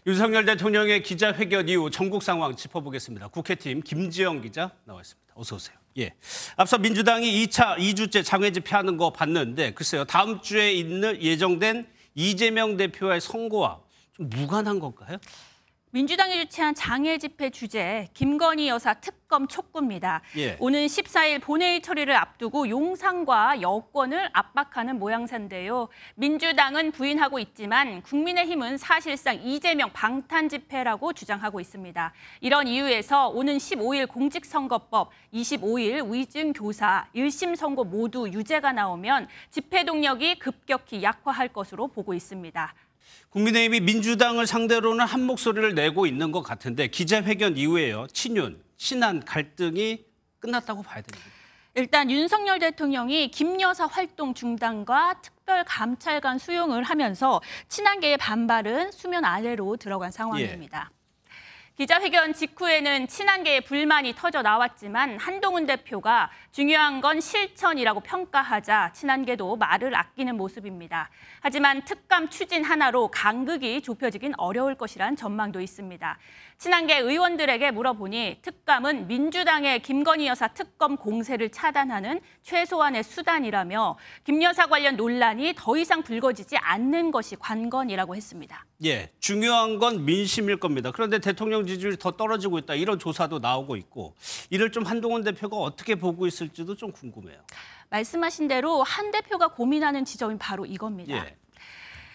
윤석열 대통령의 기자회견 이후 전국 상황 짚어보겠습니다. 국회팀 김지영 기자 나와 있습니다. 어서 오세요. 예. 앞서 민주당이 2주째 장외 집회하는 거 봤는데 글쎄요. 다음 주에 있는 예정된 이재명 대표와의 선거와 좀 무관한 건가요? 민주당이 주최한 장애 집회 주제 김건희 여사 특검 촉구입니다. 예. 오는 14일 본회의 처리를 앞두고 용산과 여권을 압박하는 모양새인데요. 민주당은 부인하고 있지만 국민의힘은 사실상 이재명 방탄 집회라고 주장하고 있습니다. 이런 이유에서 오는 15일 공직선거법, 25일 위증교사, 1심 선고 모두 유죄가 나오면 집회 동력이 급격히 약화할 것으로 보고 있습니다. 국민의힘이 민주당을 상대로는 한 목소리를 내고 있는 것 같은데 기자회견 이후에요. 친한 갈등이 끝났다고 봐야 됩니다. 일단 윤석열 대통령이 김 여사 활동 중단과 특별감찰관 수용을 하면서 친한계의 반발은 수면 아래로 들어간 상황입니다. 기자회견 직후에는 친한계의 불만이 터져 나왔지만 한동훈 대표가 중요한 건 실천이라고 평가하자 친한계도 말을 아끼는 모습입니다. 하지만 특감 추진 하나로 간극이 좁혀지긴 어려울 것이란 전망도 있습니다. 친한계 의원들에게 물어보니 특감은 민주당의 김건희 여사 특검 공세를 차단하는 최소한의 수단이라며 김 여사 관련 논란이 더 이상 불거지지 않는 것이 관건이라고 했습니다. 예, 중요한 건 민심일 겁니다. 그런데 대통령 지지율이 더 떨어지고 있다. 이런 조사도 나오고 있고 이를 좀 한동훈 대표가 어떻게 보고 있을지도 좀 궁금해요. 말씀하신 대로 한 대표가 고민하는 지점이 바로 이겁니다. 예.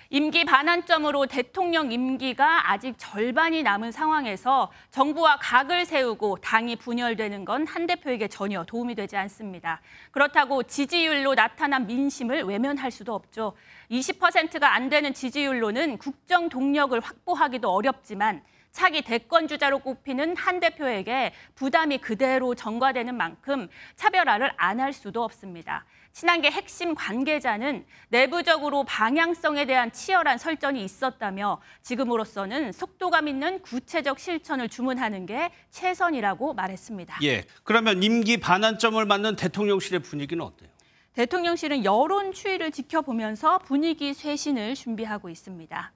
임기 반환점으로 대통령 임기가 아직 절반이 남은 상황에서 정부와 각을 세우고 당이 분열되는 건 한 대표에게 전혀 도움이 되지 않습니다. 그렇다고 지지율로 나타난 민심을 외면할 수도 없죠. 20%가 안 되는 지지율로는 국정 동력을 확보하기도 어렵지만 차기 대권 주자로 꼽히는 한 대표에게 부담이 그대로 전가되는 만큼 차별화를 안 할 수도 없습니다. 친한계 핵심 관계자는 내부적으로 방향성에 대한 치열한 설전이 있었다며 지금으로서는 속도감 있는 구체적 실천을 주문하는 게 최선이라고 말했습니다. 예, 그러면 임기 반환점을 맞는 대통령실의 분위기는 어때요? 대통령실은 여론 추이를 지켜보면서 분위기 쇄신을 준비하고 있습니다.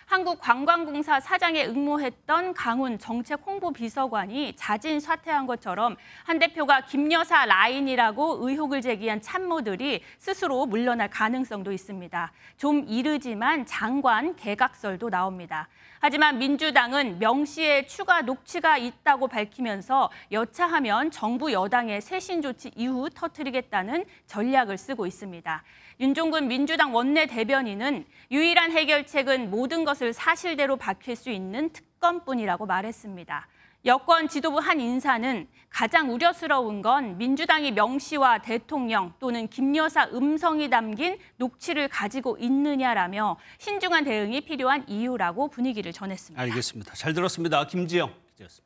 한국관광공사 사장에 응모했던 강훈 정책홍보비서관이 자진 사퇴한 것처럼 한 대표가 김 여사 라인이라고 의혹을 제기한 참모들이 스스로 물러날 가능성도 있습니다. 좀 이르지만 장관 개각설도 나옵니다. 하지만 민주당은 명 씨의 추가 녹취가 있다고 밝히면서 여차하면 정부 여당의 쇄신 조치 이후 터뜨리겠다는 전략을 쓰고 있습니다. 윤종근 민주당 원내대변인은 유일한 해결책은 모든 것을 사실대로 밝힐 수 있는 특검뿐이라고 말했습니다. 여권 지도부 한 인사는 가장 우려스러운 건 민주당이 명 씨와 대통령 또는 김 여사 음성이 담긴 녹취를 가지고 있느냐라며 신중한 대응이 필요한 이유라고 분위기를 전했습니다. 알겠습니다. 잘 들었습니다. 김지영 기자였습니다.